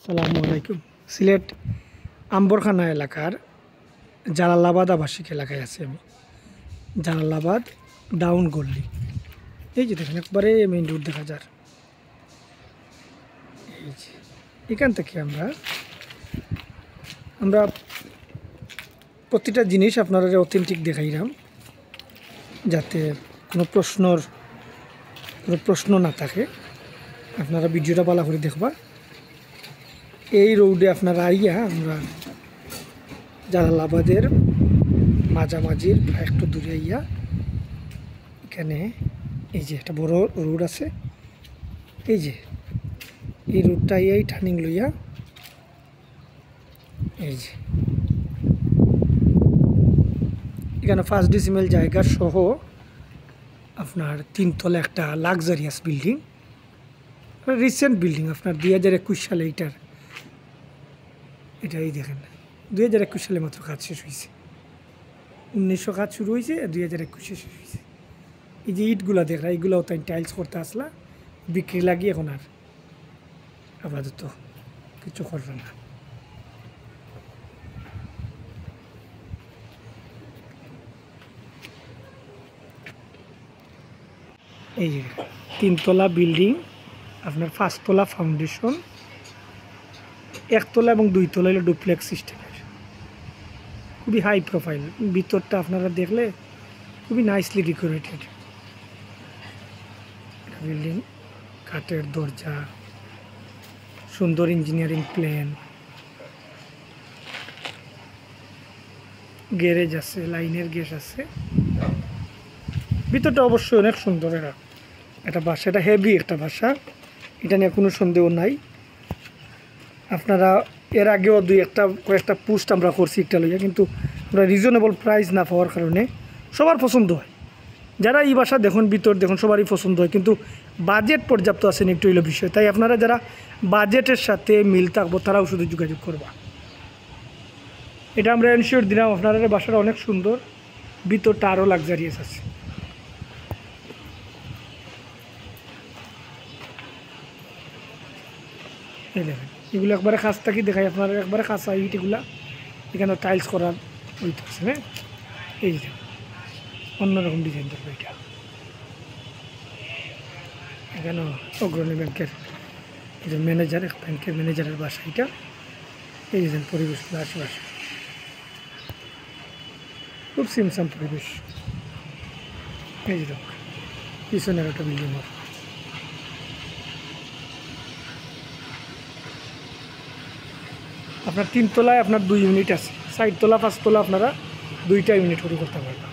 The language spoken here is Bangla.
আসসালামু আলাইকুম। সিলেট আম্বরখানা এলাকার জালালাবাদ আবাসিক এলাকায় আছি আমি। জালালাবাদ ডাউন গল্লি, এই যে দেখেন একবারে মেইন রোড দেখা যার। এই যে এখান থেকে আমরা প্রতিটা জিনিস আপনারা অথেন্টিক দেখাইলাম, যাতে কোনো প্রশ্ন না থাকে। আপনারা ভিডিওটা ভালো করে দেখবা। এই রোডে আপনারা আইয়া আমরা জালালাবাদের মাঝামাঝির একটু দূরে আইয়া এখানে এই যে একটা বড় রোড আছে, এই রোডটা এই টার্নিং লইয়া এই যে এখানে 5 ডিসিমেল জায়গা সহ আপনার 3 তলা একটা লাক্সারিয়াস বিল্ডিং, রিসেন্ট বিল্ডিং আপনার 2021 সালে এটাই দেখেন 2021 সালে মাত্র কাজ শেষ হয়েছে। 1900 কাজ শুরু হয়েছে, 2021 শেষ হয়েছে। এই যে ইটগুলা দেখরা, এইগুলাও তাই টাইলস করতে আসলা বিক্রি লাগিয়ে এখন আর আপাতত কিছু করবে না। এই যে 3 তলা বিল্ডিং, আপনার 5 তলা ফাউন্ডেশন, 1 তলা এবং 2 তলা হলো ডুপ্লেক্স সিস্টেমের, খুবই হাই প্রোফাইল। ভিতরটা আপনারা দেখলে খুবই নাইসলি ডেকোরেটেড বিল্ডিং, কাঠের দরজা, সুন্দর ইঞ্জিনিয়ারিং প্ল্যান, গ্যারেজ আছে, লাইনের গ্যাস আছে। ভিতরটা অবশ্যই অনেক সুন্দর। এটা বাসা, এটা হেভি একটা বাসা, এটা নিয়ে কোনো সন্দেহ নাই। আপনারা এর আগেও কয়েকটা পোস্ট আমরা করছি একটা লইয়া, কিন্তু আমরা রিজনেবল প্রাইস না পাওয়ার কারণে সবার পছন্দ হয়। যারা এই বাসা দেখুন, ভিতর দেখুন, সবারই পছন্দ হয়, কিন্তু বাজেট পর্যাপ্ত আছেন একটু হইলো বিষয়। তাই আপনারা যারা বাজেটের সাথে মিল থাকবো তারাও শুধু যোগাযোগ করবা। এটা আমরা এনশিওর দিলাম। আপনারা বাসাটা অনেক সুন্দর, ভিতরটা আরও লাক্সারিয়াস আছে। এই দেখেন, এগুলো একবারে খাস থাকি দেখাই আপনারা, একবারে খাসা ইট এগুলা। এখানে টাইলস করার হইতেছে, হ্যাঁ। এই যে অন্যরকম ডিজাইন দেখবো এটা। এখানে অগ্রণী ব্যাংকের যে ম্যানেজার, ব্যাংকের ম্যানেজারের বাসা এটা। এই যে পরিবেশগুলো আশেপাশে খুব সিমসাম পরিবেশ। এই যে দেখ পিছনের একটা বিল্ডিং, আপনার 3 তলায় আপনার 2 ইউনিট আছে, 4 তলা 5 তলা আপনারা 2টা ইউনিট করে করতে পারবেন।